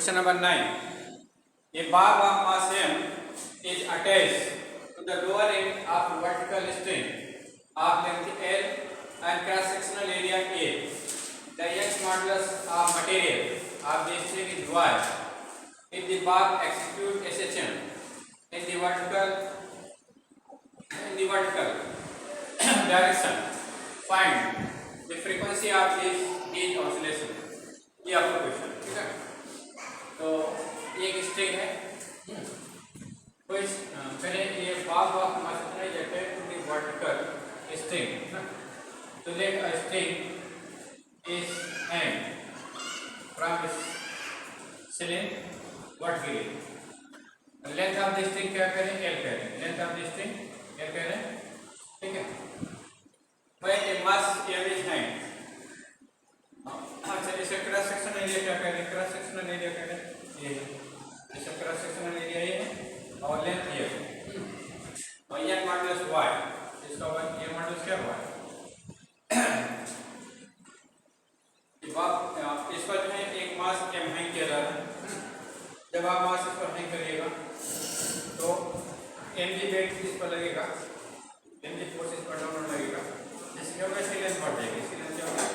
Question number 9. A bar of mass m is attached to the lower end of vertical string of length L and cross-sectional area A. The Young's modulus of material of the string is Y. If the bar executes SHM in the vertical direction, find the frequency of this oscillation. ये आपका question, ठीक है। तो एक string है, कोई पहले ये बार हमारे जाते हैं टू दी वर्टिकल स्ट्रिंग ना। तो let a string is hang from ceiling vertically. Length of the string क्या करें, एल करें। Length of the string L करें, ठीक है। When a mass m is hang, अच्छा इसे क्रॉस सेक्शनल एरिया क्या करें, क्रॉस सेक्शनल एरिया करें ये, इसे क्रॉस सेक्शनल एरिया ये है और लेंथ ये है और ये मॉडुलस y, इसका ये मॉडुलस क्या हुआ इस पर जो है एक मास m हैंग किया जा रहा है। जब आप मास इस पर हैंग करिएगा तो mg वेट इस पर लगेगा, mg फोर्स इस पर डाउनवर्ड लगेगा, जैसे क्या होगा इसकी लेंथ बढ़ जाएगी, इसकी लेंथ क्या होगा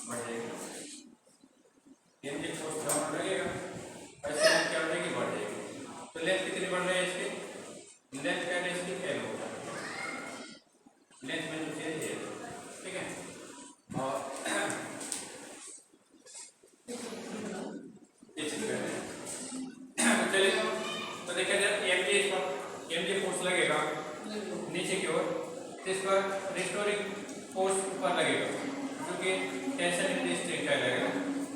बढ़ जाएगी, mg फोर्स डाउनवर्ड लगेगा और इसकी लेंथ क्या हो जाएगी बढ़ जाएगी। तो लेंथ कितनी बढ़ रही है इसकी, लेंथ क्या है इसकी l होगा, लेंथ में जो चेंज है, ठीक है। और ये चीज कर रहे हैं, चलिए तो देखिए जब mg फोर्स लगेगा नीचे की ओर तो इस पर रिस्टोरिंग फोर्स ऊपर लगेगा क्योंकि टेंशन इन द स्ट्रिंग क्या लगेगा,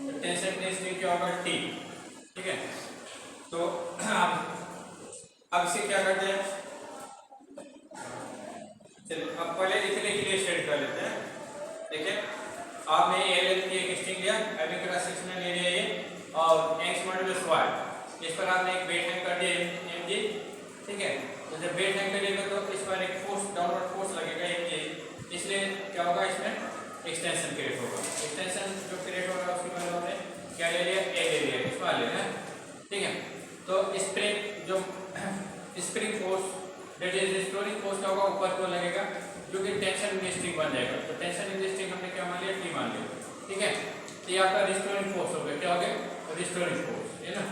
तो टेंशन इन द स्ट्रिंग क्या होगा T, ठीक है। तो अब इसे क्या करते हैं, चलिए अब पहले लिखने के लिए स्टेट कर लेते हैं। देखिए आपने एल की एक स्ट्रिंग लिया, एल क्रॉस सेक्शनल एरिया ये और x मॉडुलस y, इस पर आपने एक वेट हैंग कर दिया mg, ठीक है। तो जब वेट हैंग करिएगा तो इस पर एक फोर्स डाउनवर्ड फोर्स लगेगा mg, इसलिए क्या होगा इसमें एक्सटेंशन क्रिएट होगा। एक्सटेंशन जो क्रिएट होगा उसकी वजह हमने क्या ले लिया, ए ले लिया, इस वाले ना, ठीक है। तो स्प्रिंग जो spring force that is restoring force क्या होगा ऊपर को लगेगा जो कि टेंशन इन स्ट्रिंग बन जाएगा। तो टेंशन इन स्ट्रिंग हमने क्या मान लिया, टी मान लिया, ठीक है। तो ये आपका रिस्टोरिंग फोर्स हो गया, क्या हो गया रिस्टोरिंग फोर्स, है ना।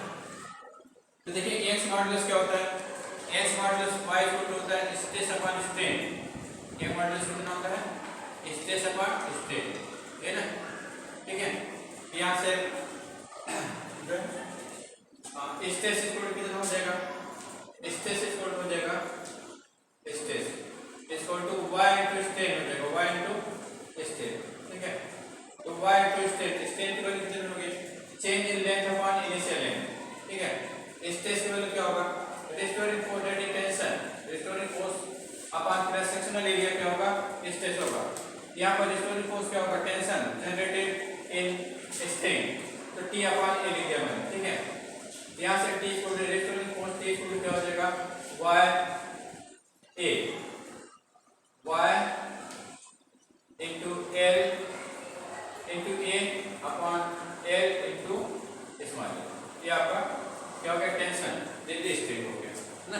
तो देखिए x मॉडुलस क्या होता है, x मॉडुलस y इक्वल होता है स्ट्रेस अपॉन स्ट्रेन। ये मॉडुलस कितना होता है, स्ट्रेस अपॉन स्ट्रेन, है ना, ठीक है। यहाँ से स्ट्रेस इक्वल कितना हो जाएगा, स्ट्रेस इक्वल हो जाएगा stress equal to y into strain हो जाएगा, y इनटू स्ट्रेन, ठीक है। तो y इनटू स्ट्रेन, स्ट्रेन की वैल्यू कितनी होगी, change in length upon initial length, ठीक है। स्ट्रेस की वैल्यू क्या होगा, restoring force that is tension, restoring force upon cross sectional area क्या होगा स्ट्रेस होगा। यहाँ पर रिस्टोरिंग फोर्स क्या होगा, टेंशन जनरेटेड इन स्ट्रिंग, तो T अपॉन ए लिख दिया मैंने, ठीक है। यहाँ से T equal to restoring force T equal to क्या हो जाएगा y into L into A upon L into small, ये आपका क्या हो गया टेंशन इन द स्ट्रिंग हो गया ना,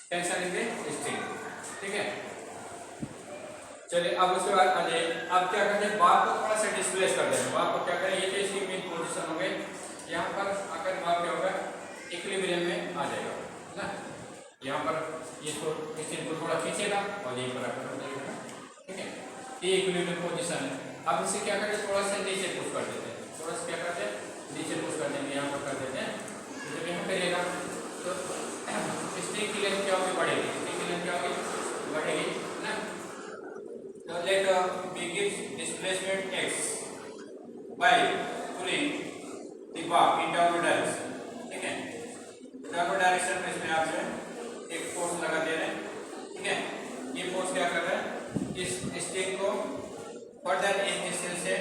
टेंशन इन द स्ट्रिंग, ठीक है। चलिए अब उसके बाद आ जाइए, अब क्या करते हैं बार को थोड़ा सा डिस्प्लेस कर देंगे। बार को क्या करें, ये तो इसकी मेन पोजीशन हो गई, यहाँ पर आकर बार क्या होगा इक्विलिब्रियम में आ जाएगा ना। यहाँ पर इसको इस चीज को थोड़ा खींचेगा और यहीं पर आकर हो जाएगा, ठीक है। ये इक्विलिब्रियम पोजीशन है। अब इसे क्या करते हैं थोड़ा सा नीचे पुश कर देते हैं, थोड़ा सा क्या करते हैं नीचे पुश कर देंगे, यहाँ पर कर देते हैं। जब यहाँ करिएगा तो स्ट्रिंग की लेंथ क्या होगी बढ़ेगी, स्ट्रिंग की लेंथ क्या होगी बढ़ेगी ना। तो let B gives displacement x by pulling the bar in downward direction, ठीक है। डाउनवर्ड डायरेक्शन में इसमें आप जो है एक फोर्स लगा दे रहे हैं, ठीक है। ये फोर्स क्या कर रहा है, इस स्ट्रिंग को फर्दर एक डिस्टेंस से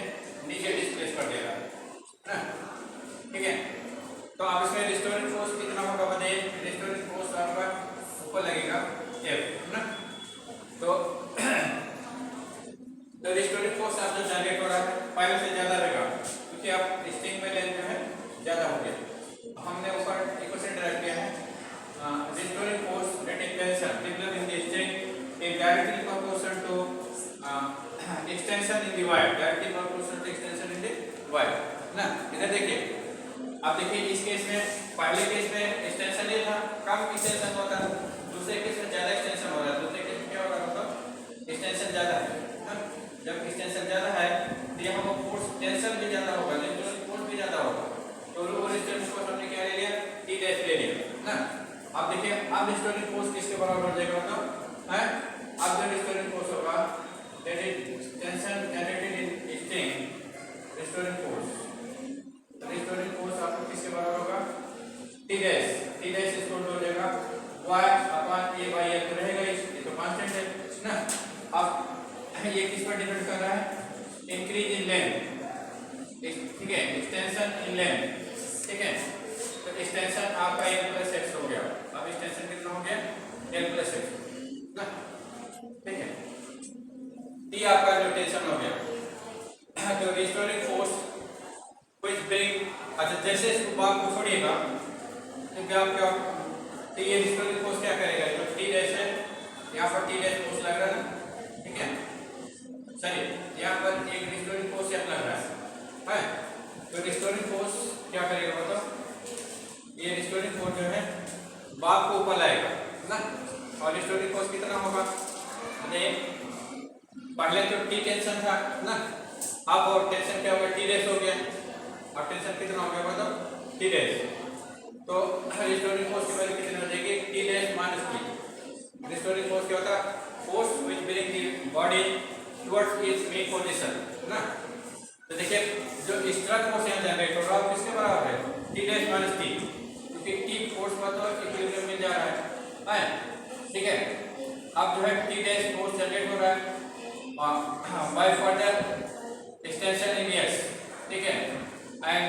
नीचे डिस्प्लेस कर दे रहा है ना, ठीक है। तो आप इसमें रिस्टोरिंग फोर्स कितना होगा बताइए, रिस्टोरिंग फोर्स आपका ऊपर लगेगा F ना। तो रिस्टोरिंग फोर्स आप जो जनरेट हो रहा है पहले से ज्यादा रहेगा क्योंकि आप स्ट्रिंग में लेंथ जो है ज्यादा हो गया, y, directly proportional to extension in the y ना। इधर देखिए, आप देखिए इस केस में, पहले केस में एक्सटेंशन ये था, कम एक्सटेंशन होता है, दूसरे केस में ज्यादा एक्सटेंशन हो रहा है। दूसरे केस में क्या हो रहा है, एक्सटेंशन ज्यादा है ना। जब एक्सटेंशन ज्यादा है तो यहाँ पर फोर्स टेंशन भी ज्यादा होगा, लेकिन फोर्स भी ज्यादा होगा। तो लोअर रेजिस्टेंस को हमने क्या ले लिया, टी डैश ले लिया ना। अब देखिए, अब रिस्टोरिंग फोर्स किसके बराबर हो जाएगा, मतलब है अब जो रिस्टोरिंग फोर्स होगा that is tension generated in string, restoring force आपको किसके बराबर होगा, टी डैश इसको हो जाएगा y upon a by l तो रहेगा, ये तो कांस्टेंट है ना। अब ये किस पर डिपेंड कर रहा है, इंक्रीज इन लेंथ, ठीक है, एक्सटेंशन इन लेंथ, ठीक है। तो एक्सटेंशन आपका l प्लस x हो गया। अब एक्सटेंशन कितना हो गया, l प्लस x ना, ठीक है। t आपका जो टेंशन हो गया, तो रिस्टोरिंग फोर्स व्हिच ब्रिंग, अच्छा जैसे इस बात को छोड़िएगा तो क्या तो ये रिस्टोरिंग फोर्स क्या करेगा, जो टी डैश है यहाँ पर टी डैश फोर्स लग रहा है, ठीक है। चलिए यहाँ पर एक रिस्टोरिंग फोर्स लग रहा है, तो रिस्टोरिंग फोर्स क्या करेगा, मतलब ये रिस्टोरिंग फोर्स जो है बाप को ऊपर लाएगा ना। और रिस्टोरिंग फोर्स कितना होगा, पहले तो टी टेंशन था ना, अब और टेंशन क्या होगा, टी डैश हो गया। और टेंशन कितना हो गया, मतलब टी डैश। तो रिस्टोरिंग फोर्स की वैल्यू कितनी हो जाएगी, T dash minus T. Restoring force क्या होता है, force which bring the body towards it's main position ना। तो देखिए जो स्ट्रक फोर्स यहाँ जनरेट हो रहा है किसके बराबर है, टी डैश माइनस टी, क्योंकि टी फोर्स पर तो इक्विलिब्रियम में जा रहा है, ठीक है। अब जो है टी डैश फोर्स जनरेट हो रहा है by further extension in X, ठीक है, and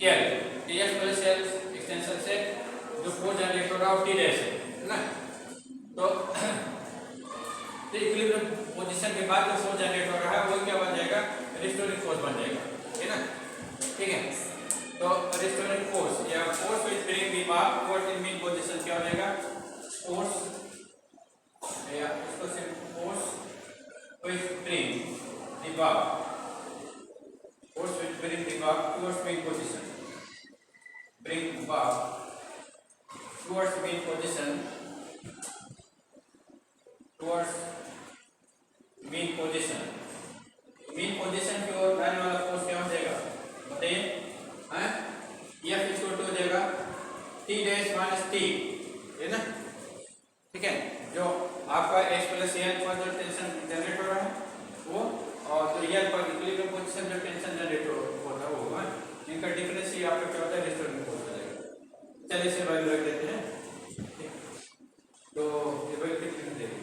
L, TS plus L extension से जो फोर्स जनरेट हो रहा है टी डैश है ना। तो इक्विलिब्रियम पोजीशन के बाद जो फोर्स जनरेट हो रहा है वो क्या बन जाएगा, रिस्टोरिंग फोर्स बन जाएगा, है ना, ठीक है। तो रिस्टोरिंग फोर्स या force which bring the bar towards in mean position क्या हो जाएगा, फोर्स या इसको सिर्फ force which bring the bar towards main position, bring bar towards main position की ओर लाने वाला फोर्स क्या हो जाएगा, बताइए, हैं F इक्वल टू हो जाएगा T डैश माइनस T, है ना, ठीक है। जो आपका X प्लस L पर जो टेंशन जनरेट हो रहा है वो, और जो L पर इक्विलिब्रियम पोजीशन जो टेंशन जनरेट होता है वो होगा, इनका डिफरेंस ही आपका क्या होता है, रिस्टोरिंग फोर्स हो जाएगा। चलिए इसे वैल्यू रख देते हैं, तो ये वैल्यू कितनी मिलेगी,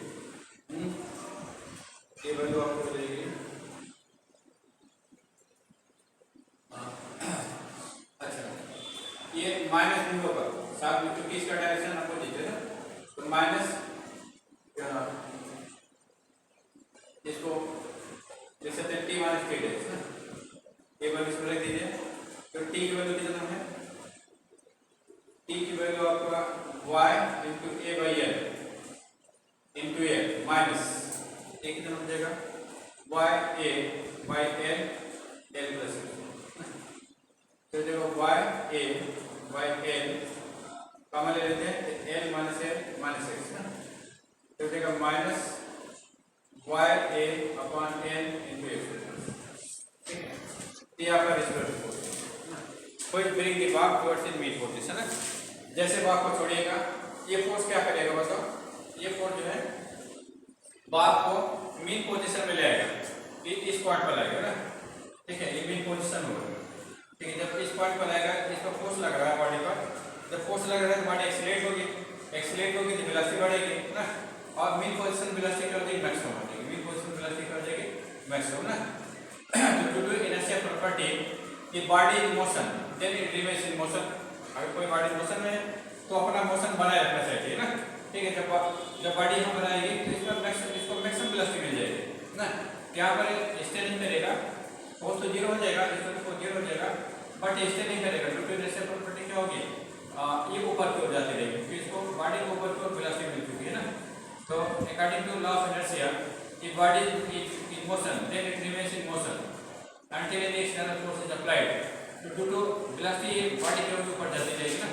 ये वैल्यू आपको मिलेगी अच्छा ये माइनस भी होगा साथ में, क्योंकि इसका डायरेक्शन अपोजिट है ना, तो माइनस इसको जैसे टी माइनस टी डैश ना, ये वैल्यू इसमें रख दीजिए। तो टी की वैल्यू कितना है, टी की वैल्यू आपका y into A by L into A minus A कितना हो जाएगा, y a by L L plus, तो देखो y a by L common ले लेते हैं, L minus L minus x ना, तो देखो minus y a upon L into x, ठीक है। ये आपका restoring force which bring the bar towards in mean position है। जैसे बार को छोड़िएगा ये फोर्स क्या करेगा, बताओ, ये फोर्स जो है बार को मीन पोजीशन में ले आएगा, इस पॉइंट पर लाएगा ना, ठीक है, ये मीन पोजीशन होगा, ठीक है। जब इस पॉइंट पर आएगा, इस पर फोर्स लग रहा है बॉडी पर, जब फोर्स लग रहा है तो बॉडी एक्सीलरेट होगी तो वेलोसिटी बढ़ेगी ना, और मीन पोजीशन वेलोसिटी क्या हो जाएगी, मैक्सिमम हो जाएगी, मीन पोजीशन वेलोसिटी क्या हो जाएगी, मैक्सिमम ना। ड्यू टू इनर्शिया प्रॉपर्टी कि body in motion then it remains in motion, अगर कोई बॉडी मोशन में है तो अपना मोशन बनाए रखना चाहिए ना, ठीक है। जब बॉडी हम बनाएगी तो इसको मैक्सिमम वेलोसिटी मिल जाएगी ना। यहाँ पर स्टेनिंग करेगा फोर्स तो जीरो हो जाएगा, इसको जीरो हो जाएगा, बट स्टेनिंग करेगा ड्यू टू इनर्शिया प्रॉपर्टी क्या होगी, ये ऊपर की ओर जाती रहेगी, क्योंकि इसको बॉडी को ऊपर की ओर वेलोसिटी मिल चुकी है ना। तो according to law of inertia, if body is in motion, then it remains in motion until any external force is applied. तो ड्यू टू वेलोसिटी बॉडी के ऊपर जाती जाएगी ना,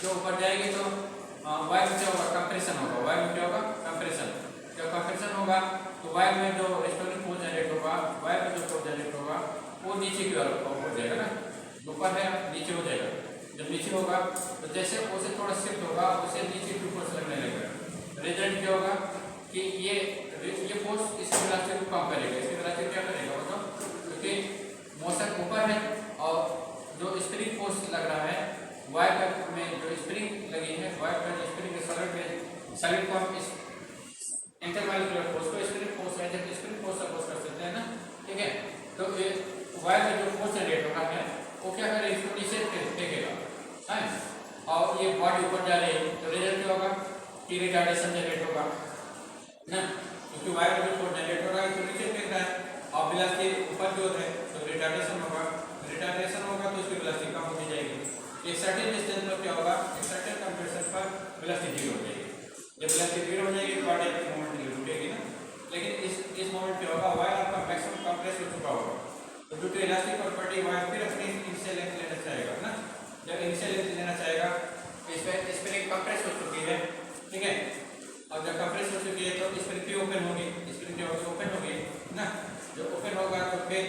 जो ऊपर जाएगी तो वायर में क्या होगा, कंप्रेशन होगा, वायर में क्या होगा, कंप्रेशन। जब कंप्रेशन होगा तो वायर में जो रेस्टोरिंग फोर्स जनरेट होगा, वायर में जो फोर्स जनरेट होगा वो नीचे की ओर हो जाएगा ना, ऊपर है नीचे हो जाएगा। जब नीचे होगा तो जैसे उसे थोड़ा शिफ्ट होगा उसे नीचे की फोर्स लगने लगेगा। रिजल्ट क्या होगा कि ये फोर्स इस वेलोसिटी को कम करेगा। इसकी वेलोसिटी क्या करेगा मतलब, क्योंकि मोशन ऊपर है और जो स्प्रिंग फोर्स लग रहा है वायर में, जो स्प्रिंग लगी है वायर पर, स्प्रिंग के सॉलिड को हम इस इंटरमॉलिक्यूलर फोर्स को स्प्रिंग फोर्स है, जब स्प्रिंग फोर्स सपोज कर सकते हैं ना, ठीक है। तो ये वायर में जो फोर्स जनरेट हो रहा है वो क्या करेगा, इसको नीचे फेंकेगा है, और ये बॉडी ऊपर जा रही है तो रिजल्ट क्या होगा कि रिटार्डेशन जनरेट होगा ना, क्योंकि वायर में जो फोर्स जनरेट हो रहा है तो नीचे फेंक रहा है और वेलोसिटी ऊपर की ओर है तो रिटार्डेशन होगा। रिटार्डेशन होगा तो उसकी वेलोसिटी कम होती जाएगी। एक सर्टेन डिस्टेंस पर क्या होगा, एक सर्टेन कंप्रेशन पर वेलोसिटी जीरो हो जाएगी। जब वेलोसिटी जीरो हो जाएगी तो बॉडी की मोमेंट रुकेगी ना, लेकिन इस मोमेंट क्या होगा, वायर आपका मैक्सिमम कंप्रेस हो चुका होगा तो due to elastic property wire फिर अपनी इनिशियल लेंथ लेना चाहेगा ना। जब इनिशियल लेंथ लेना चाहेगा इसमें स्प्रिंग कंप्रेस हो चुकी है, ठीक है, और जब कंप्रेस हो चुकी है तो स्प्रिंग भी ओपन होगी, स्प्रिंग जो होगी ओपन होगी ना। जब ओपन होगा तो फिर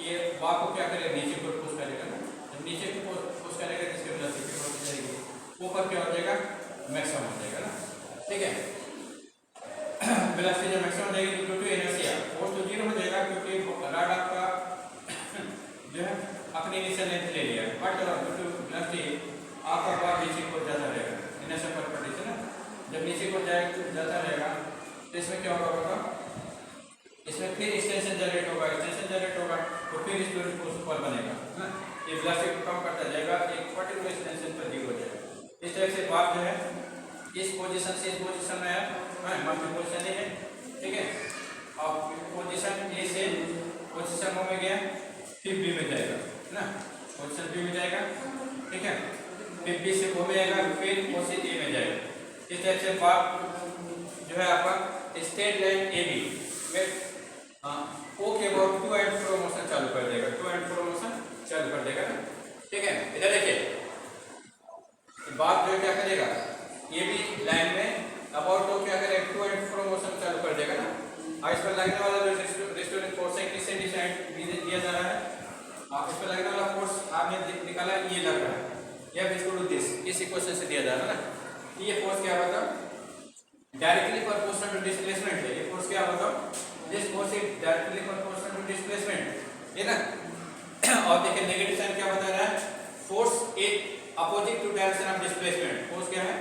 ये बार को क्या करेगा, नीचे को पुश करेगा ना। जब नीचे को पुश करेगा जिसकी वेलोसिटी बढ़ जाएगी, ऊपर क्या हो जाएगा, मैक्सिमम हो जाएगा ना, ठीक है। वेलोसिटी जब मैक्सिमम हो जाएगी तो ड्यू टू इनर्शिया फोर्स तो जीरो हो जाएगा, क्योंकि रॉड आपका जो है अपनी इनिशियल लेंथ ले लिया, बट ड्यू टू वेलोसिटी आपका बार नीचे को जाता रहेगा इनर्शिया प्रॉपर्टी से ना। जब नीचे को जाता रहेगा तो इसमें क्या होगा, इसमें फिर एक्सटेंशन जनरेट होगा, एक्सटेंशन जनरेट होगा तो फिर स्टोरेज फोर्स ऊपर बनेगा ना। ये वेलोसिटी को कम करता जाएगा, एक पर्टिकुलर एक्सटेंशन पर जीरो हो जाएगा। इस तरह से बात जो है इस पोजीशन से इस पोजीशन में है, मल्टी पोजीशन है, ठीक है। और पोजीशन ए से पोजीशन ओ में गया फिर बी में जाएगा ना, पोजीशन बी में जाएगा, ठीक है, फिर बी से ओ में आएगा, फिर ओ से ए में जाएगा। इस तरह से बात जो है आपका स्ट्रेट लाइन ए बी में ओ के about to and fro motion चालू कर देगा, टू एंड फ्रो मोशन चालू कर देगा ना, ठीक है। इधर देखिए बात जो क्या करेगा, ये भी लाइन में अबाउट टू क्या करेगा, टू एंड फ्रो मोशन चालू कर देगा ना। और इस पर लगने वाला जो रेस्टोरिंग फोर्स है किससे डिसाइड दिया जा रहा है, इस पर लगने वाला फोर्स आपने निकाला ये लग रहा है, या बिल्कुल दिस इस इक्वेशन से दिया जा रहा है ना। ये फोर्स क्या होगा, डायरेक्टली प्रोपोर्शनल टू डिस्प्लेसमेंट है। ये फोर्स क्या होगा, this force is directly proportional to displacement है ना। और देखिए नेगेटिव साइन क्या बता रहा है, force is opposite to direction of displacement. Force क्या है,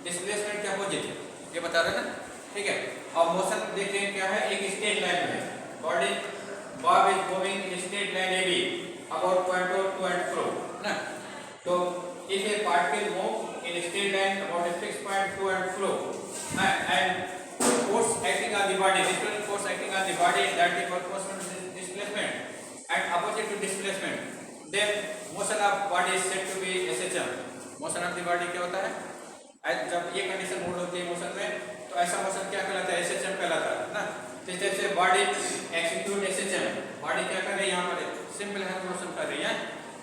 डिस्प्लेसमेंट के अपोजिट है, ये बता रहा है ना, ठीक है। और मोशन देखते हैं क्या है, एक स्ट्रेट लाइन में body bob is moving in straight line AB about point to and fro ना। तो if a particle move in a straight line about a fixed point to and fro and force acting on the body, displacement force acting on the body that is proportional to displacement and opposite to displacement, then motion of body is said to be SHM. motion of the body क्या होता है, जब ये condition mood होती है motion में तो ऐसा मोशन क्या कहलाता है, SHM कहलाता है ना। इस तरह से बॉडी एक्सिक्यूट SHM, बॉडी क्या कर रही है, यहाँ पर सिंपल हैंड मोशन कर रही है,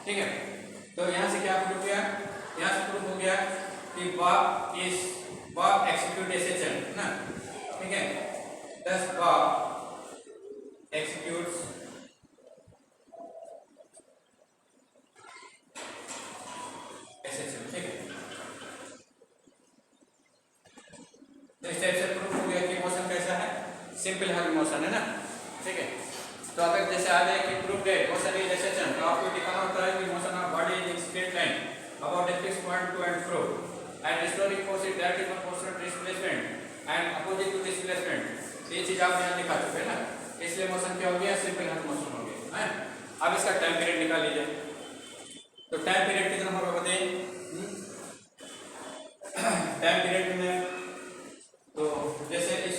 ठीक है। तो यहाँ से क्या प्रूफ किया, यहाँ से प्रूफ हो गया कि बॉब एक्सिक्यूट SHM ना, ठीक है। दस बॉब एक्सिक्यूट्स SHM, ठीक है। तो इस टाइप से प्रूफ हो गया कि मोशन कैसा है, सिंपल हैंड मोशन है ना, ठीक है। तो अगर जैसे आ जाए कि प्रूफ है मोशन इज SHM, तो आपको दिखाना होता है कि motion of body is in straight line about a fixed point to and fro and restoring force is directly proportional to displacement and opposite to displacement। ये चीज आप यहाँ दिखा चुके हैं ना, इसलिए मोशन क्या हो गया, सिंपल हैंड मोशन हो गया है। अब इसका टाइम पीरियड निकाल लीजिए। तो टाइम पीरियड कितना होगा बताइए, टाइम पीरियड में तो जैसे इस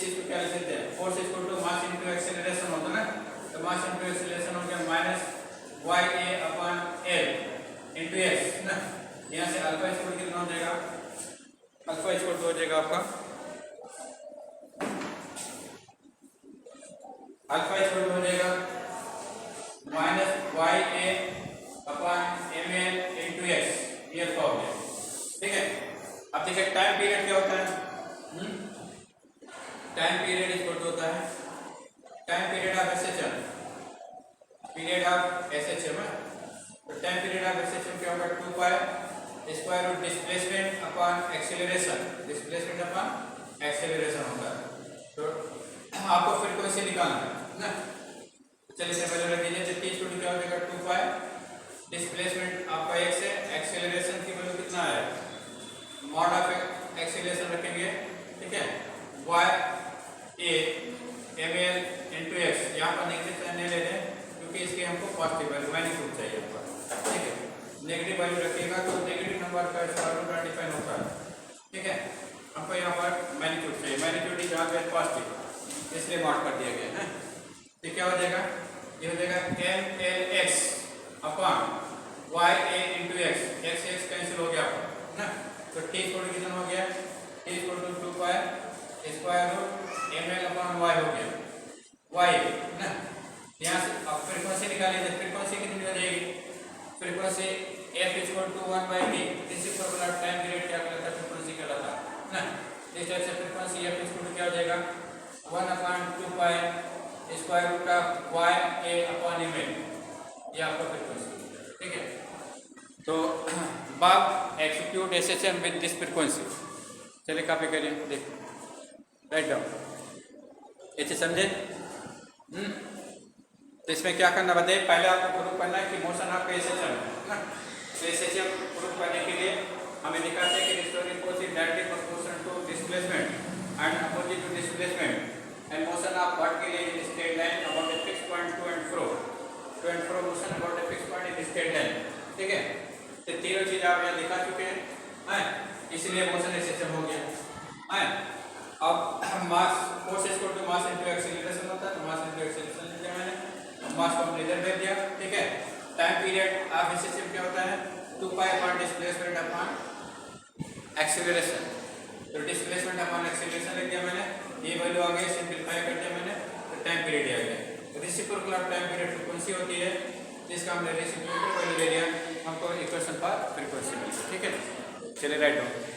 चीज को क्या लिख सकते हैं, force equal to mass into acceleration होता है ना। तो मास इनटू एक्सेलरेशन हो गया minus YA upon L into S ना। यहाँ से अल्फा इक्वल कितना हो जाएगा, अल्फा इक्वल हो जाएगा आपका देखिए टाइम पीरियड क्या होता है, टाइम पीरियड इक्वल टू होता है time period of SHM, period of SHM है, तो टाइम पीरियड ऑफ एसएचएम क्या होगा 2 pi square root displacement upon acceleration, displacement upon acceleration होता है। तो आपको फ्रीक्वेंसी निकालना है ना, चलिए इसे पहले रख दीजिए। तो टी स्क्वायर क्या हो जाएगा 2 पाई डिस्प्लेसमेंट आपका x है, एक्सेलरेशन की वैल्यू कितना है, मॉड ऑफ एक्सेलरेशन रखेंगे, ठीक है, y a ml into x, यहाँ पर नेगेटिव साइन नहीं ले रहे क्योंकि इसके हमको पॉजिटिव वैल्यू मैग्नीट्यूड चाहिए आपका, ठीक है। नेगेटिव वैल्यू रखिएगा तो नेगेटिव नंबर का स्क्वायर रूट डिफाइन होता है, ठीक है। हमको यहाँ पर मैग्नीट्यूड चाहिए, मैग्नीट्यूड इज ऑलवेज पॉजिटिव, इसलिए मॉड कर दिया गया है। तो क्या हो जाएगा, ये हो जाएगा M L x upon y A into x, x x cancel हो गया आपका ना, तो टी स्क्वायर कितना हो गया, T square to 2 pi square root M L upon Y हो गया, वाई ना। यहाँ से अब फ्रीक्वेंसी निकालेंगे, फ्रीक्वेंसी कितनी हो जाएगी, frequency F equal to 1 by T, इसी फॉर्मूला टाइम पीरियड क्या कहलाता है, फ्रीक्वेंसी कहलाता है ना। इस टाइप से फ्रीक्वेंसी एफ इक्वल टू क्या हो जाएगा 1 upon 2 pi square root of Y A upon M L, ये आपका फ्रीक्वेंसी, ठीक है। तो bob execute SHM with this frequency, चलिए कॉपी करिए, देखो राइट डाउन, ऐसे समझे। तो इसमें क्या करना बताइए, पहले आपको प्रूफ करना है कि मोशन आपका एसएचएम है ना। तो एसएचएम प्रूफ करने के लिए हमें दिखाते हैं कि restoring force is directly proportional to displacement and opposite to displacement and motion of particle in straight line about a fixed point to and fro motion about a fixed point in straight line, ठीक है। तो तीनों चीज आप यहाँ दिखा चुके हैं, इसलिए मोशन एसएचएम हो गया है। अब mass force equal to mass into acceleration होता है, तो मास इनटू एक्सीलरेशन लिख दिया मैंने, मास को हमने इधर भेज दिया, ठीक है। टाइम पीरियड ऑफ एसएचएम क्या होता है 2 pi upon displacement upon acceleration, तो डिस्प्लेसमेंट अपॉन एक्सीलरेशन लिख दिया मैंने, ये वैल्यू आ गई, सिंपलीफाई कर दिया मैंने, तो टाइम पीरियड आ गया। Reciprocal of time period frequency होती है, जिसका हमने रेसिप्रोकल वैल्यू ले लिया, हमको इक्वेशन पर फ्रीक्वेंसी मिली, ठीक है। चलिए राइट डाउन।